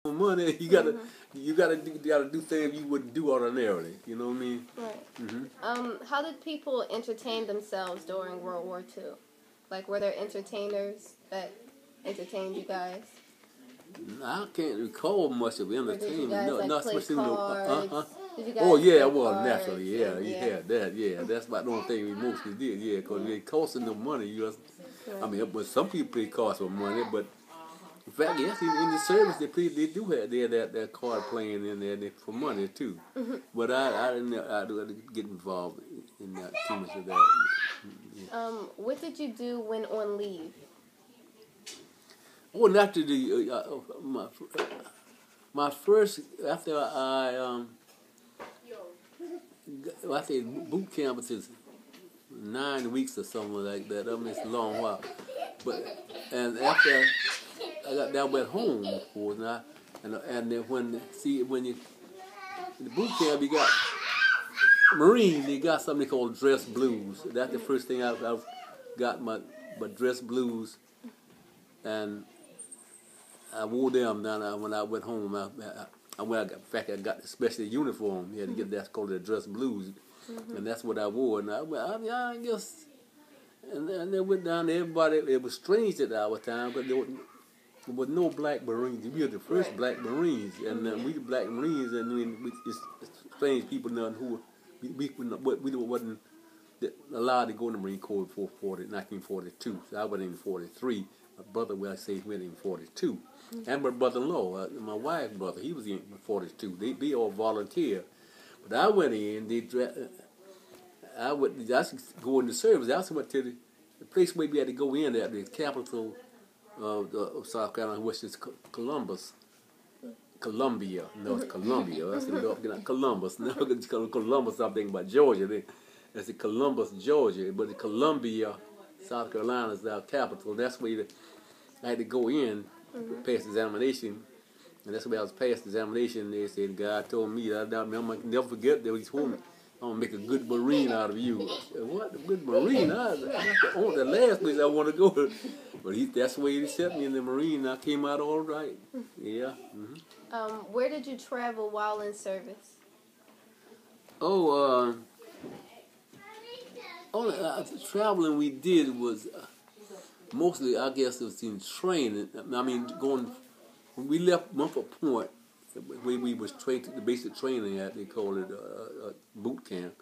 money. You gotta do things you wouldn't do ordinarily. You know what I mean? Right. How did people entertain themselves during World War II? Like, were there entertainers that entertained you guys? I can't recall much of entertainment. Did you guys, like, not play especially cards? Did you guys Oh yeah, play well cards? naturally, yeah, you had that, yeah. That's about the only thing we mostly did, yeah, because it costing them money. I mean, but some people play cards for money, but in fact, yes, in the service they do have that card playing in there for money too. But I didn't get involved in that too much of that. Yeah. What did you do when on leave? Well, after my first after I think boot camp was just 9 weeks or something like that. I mean, it's a long while. And after I got down at home, of course, and then when you in the boot camp you got Marines, they got something called dress blues. That's the first thing I've got my dress blues, and I wore them down when I went home. In fact, I got the special uniform. You had to get that's called the dress blues, and that's what I wore. And I guess, and they went down there. Everybody, it was strange at our time, but there was no black Marines. We were the first black Marines, and we the black Marines, and it's strange people who we wasn't allowed to go in the Marine Corps before 1942. So I went in 43. My brother, went in 42. And my brother-in-law, my wife's brother, he was in 42. They all volunteer. But I went in, I go in the service. I also went to the place where we had to go in at the capital of South Carolina, which is Columbia. No, it's Columbia. I said, Columbus. No, it's Columbus. I'm thinking about Georgia. It's Columbus, Georgia. But Columbia, South Carolina is our capital. That's where I had to go in, pass the examination. And that's where I was passed the examination. They said, God told me, I'm going to never forget that he told me, I'm going to make a good Marine out of you. I said, what? A good Marine? That's the last place I want to go. But that's the way he sent me in the Marine. I came out all right. Yeah. Where did you travel while in service? Traveling we did was mostly, I guess, it was in training. I mean, when we left Mumford Point, where we was trained to the basic training at, they call it boot camp.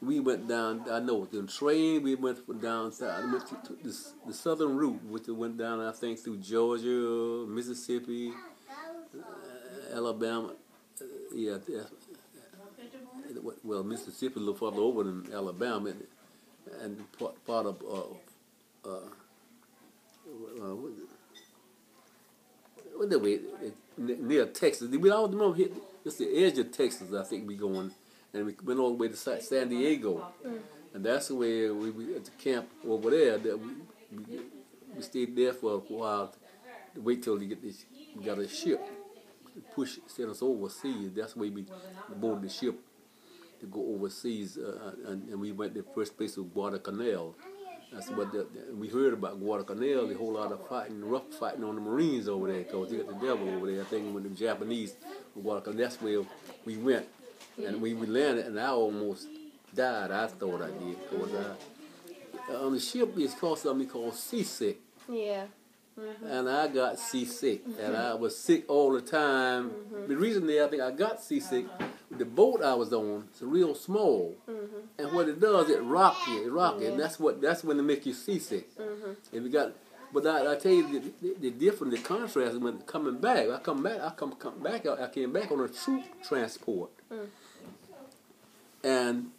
We went down, I know, in train, we went down south. We went to the southern route, which went down, I think, through Georgia, Mississippi, Alabama. Well, Mississippi a little farther over than Alabama, and part of near Texas. We all remember it's the edge of Texas. I think we going, and we went all the way to San Diego, and that's the way we at the camp over there. That we stayed there for a while to wait till we got a ship to send us overseas. That's the way we boarded the ship to go overseas, and we went the first place was Guadalcanal. That's what we heard about Guadalcanal. A whole lot of rough fighting on the Marines over there, because they got the devil over there. I think when the Japanese Guadalcanal, that's where we went, and we landed, and I almost died. I thought I did, because on the ship it's called something called seasick. Yeah. And I got seasick, and I was sick all the time. The reason I think I got seasick, the boat I was on is real small, and what it does, it rock you, and that's when it make you seasick. And but I tell you the difference, the contrast when coming back. I came back on a troop transport, and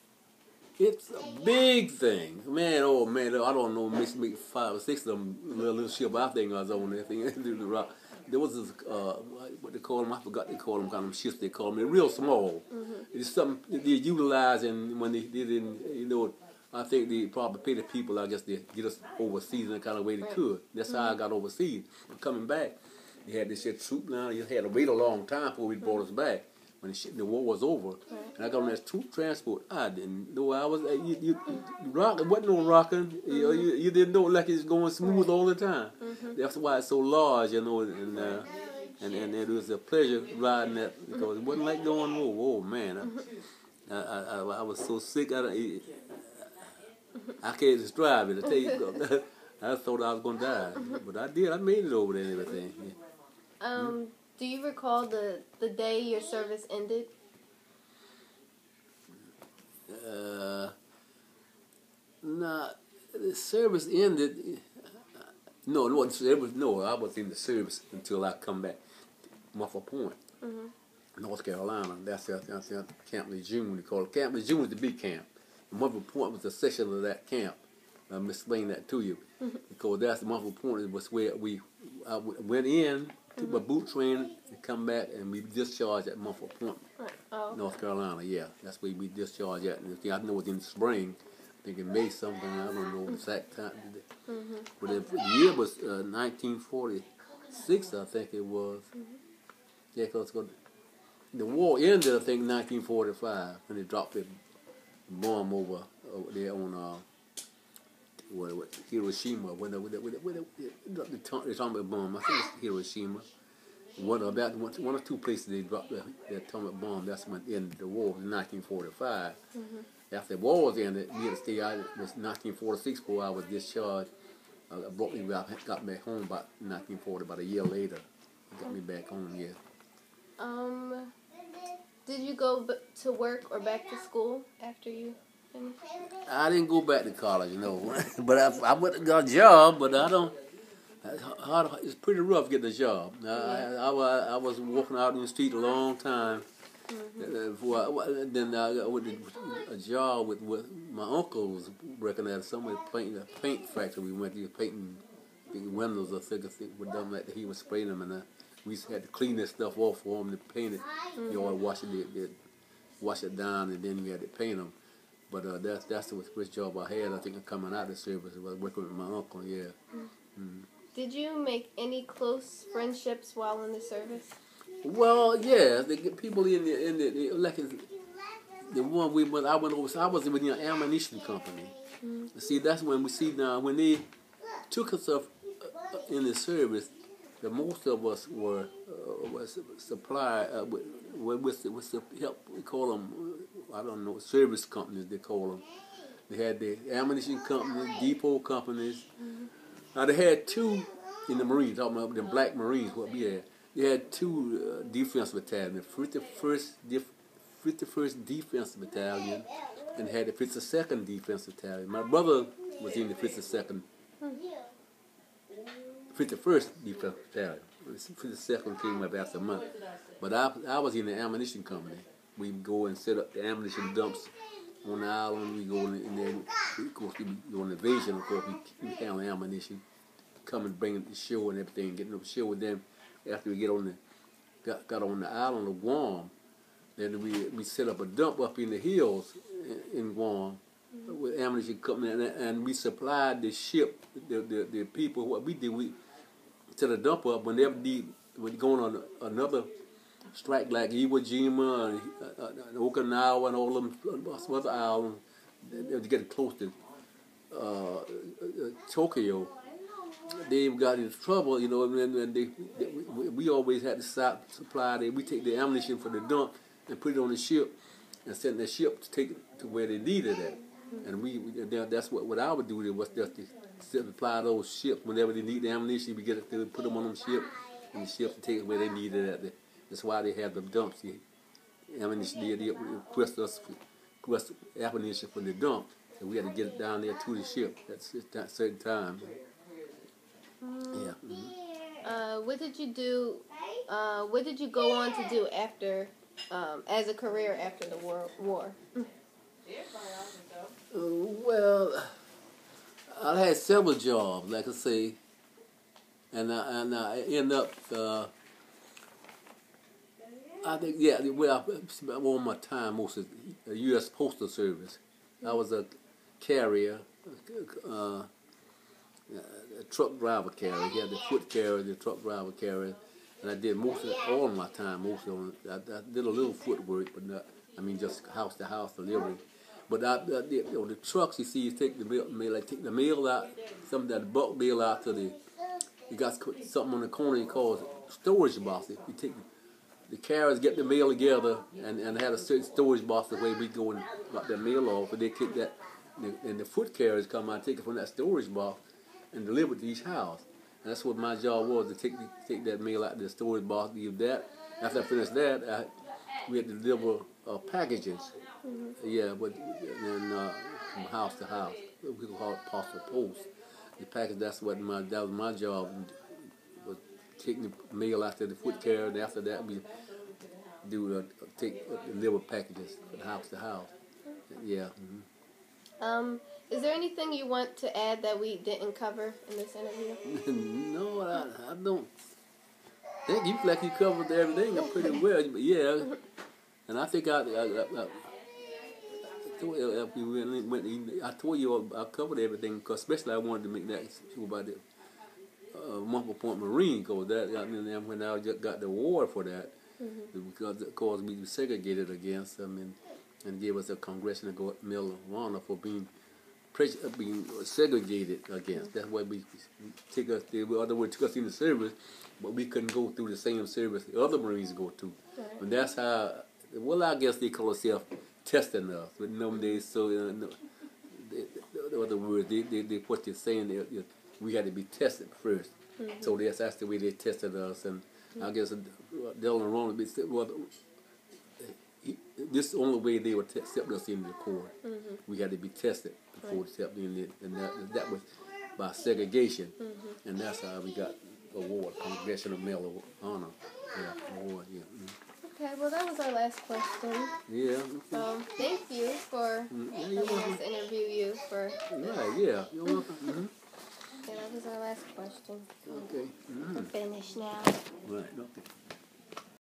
it's a big thing, man. Oh man, I don't know, maybe 5 or 6 of them little ship I think I was on there. There was this what they call them. I forgot they call them kind of ships. They call them. They're real small. It's something they're utilizing when they didn't. I think they probably pay the people. I guess they get us overseas in the kind of way they could. That's how I got overseas. But coming back, they had this shit troop now. You had to wait a long time before we brought us back. When the war was over, and I got on that troop transport, I didn't know I was. You rocking, wasn't no rocking. You didn't know like it's going smooth all the time. That's why it's so large, and and it was a pleasure riding that because it wasn't like going over. Oh man, I was so sick. I can't describe it. I tell you, I thought I was gonna die, but I did. I made it over there and everything. Yeah. Do you recall the day your service ended? Nah, the service ended. No, I was in the service until I come back to Muffler Point, North Carolina. That's Camp Lejeune. They call it Camp Lejeune was the big camp. And Muffler Point was a section of that camp. I'm explaining that to you because that's the Muffler Point was where I went in, took my boot training, and come back, and we discharged at Muffler Point, North Carolina. Yeah, that's where we discharged at. And I know it was in the spring. I think in May something. I don't know the exact time. But the year was 1946, I think it was. Yeah, because the war ended, I think, 1945, when they dropped the bomb over there on Hiroshima. When they dropped the atomic bomb, I think it's Hiroshima. One or two places they dropped the atomic bomb. That's when it ended the war in 1945. After the war was ended, we had to stay out. It was 1946 before I was discharged. Got back home about 1940, about a year later. Got me back home, yeah. Did you go to work or back to school after you finished? I didn't go back to college, no. But I went and got a job, but I don't. It's pretty rough getting a job. I was walking out in the street a long time. Then I got a job with my uncle was working at somewhere painting a paint factory. We went to painting the windows or things with them like he was spraying them, and we had to clean that stuff off for him to paint it. You know, wash it down, and then we had to paint them. But that's the first job I had. I think coming out of the service was working with my uncle. Yeah. Did you make any close friendships while in the service? Well, yeah, the people in the like the one I went over. So I was with the ammunition company. See, that's when we see now when they took us up in the service, the most of us were supplied with the help. We call them, I don't know, service companies. They call them. They had the ammunition company, depot companies. Now they had two in the Marines. Talking about the Black Marines, what we had. They had two defense battalions, the 51st Defense Battalion, and had the 52nd Defense Battalion. My brother was in the 51st Defense Battalion. The 52nd came up after a month. But I was in the ammunition company. We go and set up the ammunition dumps on the island. We go in there. Of course, we go on invasion. Of course, we handle ammunition, come and bring it to shore and everything, getting up to shore with them. After we got on the island of Guam, then we set up a dump up in the hills in Guam with ammunition company, and we supplied the ship, the people. What we did, we set a dump up whenever we're going on another strike like Iwo Jima, Okinawa, and all them other islands. They were getting close to Tokyo. They got into trouble, you know, and we always had to supply. We take the ammunition for the dump and put it on the ship and send the ship to take it to where they needed it. And that's what I would do. Was just to supply those ships whenever they need the ammunition. We get it to put them on them ship, and the ship to take it where they needed it. That's why they have the dumps. The ammunition they request ammunition for the dump, and we had to get it down there to the ship at that certain time. Yeah. What did you do? What did you go on to do after, as a career after the war? Well, I had several jobs, like I say, and I end up. I think I spent all my time most of the U.S. Postal Service. I was a carrier. A truck driver carrier. He had the foot carrier, the truck driver carrier, and I did all of my time. I did a little foot work, but not. I mean, just house to house delivery. But I did, the trucks. You see, you take the mail, take the mail out, some of that bulk mail out to the. You got something on the corner. You call storage boxes. We take the carriers get the mail together and had a certain storage box the way we go and got their mail off, and they take that, and the foot carriers come out, take it from that storage box, and deliver it to each house. And that's what my job was, to take that mail out of the storage box, leave that. After I finished that, we had to deliver packages. Yeah, but then from house to house. We call it postal post. The package. That was my job. Was taking the mail out to the foot carrier, and after that we do deliver packages from house to house. Yeah. Is there anything you want to add that we didn't cover in this interview? No, I don't think you like you covered everything pretty well. But yeah, and I think I told you I covered everything, because especially I wanted to make that sure about the Mumford Point Marine Corps. And when I just got the award for that, because of course we were segregated against them and gave us a Congressional Medal of Honor for being segregated against. That's why we took us. The other way took us in the service, but we couldn't go through the same service the other Marines go to. Right. And that's how. Well, I guess they call themselves testing us. But in them days, so in other words, they what they're saying, we had to be tested first. So that's the way they tested us. And I guess Dylan Ronald said, well, this is the only way they would accept us into the Corps. We had to be tested before accepting in it, and that was by segregation. And that's how we got award, Congressional Medal of Honor. Yeah, award. Yeah. Okay, well that was our last question. Yeah. Thank you for letting us interview you for. Right. Yeah. You're welcome. Yeah, that was our last question. Okay. We're finished now. Right. Okay.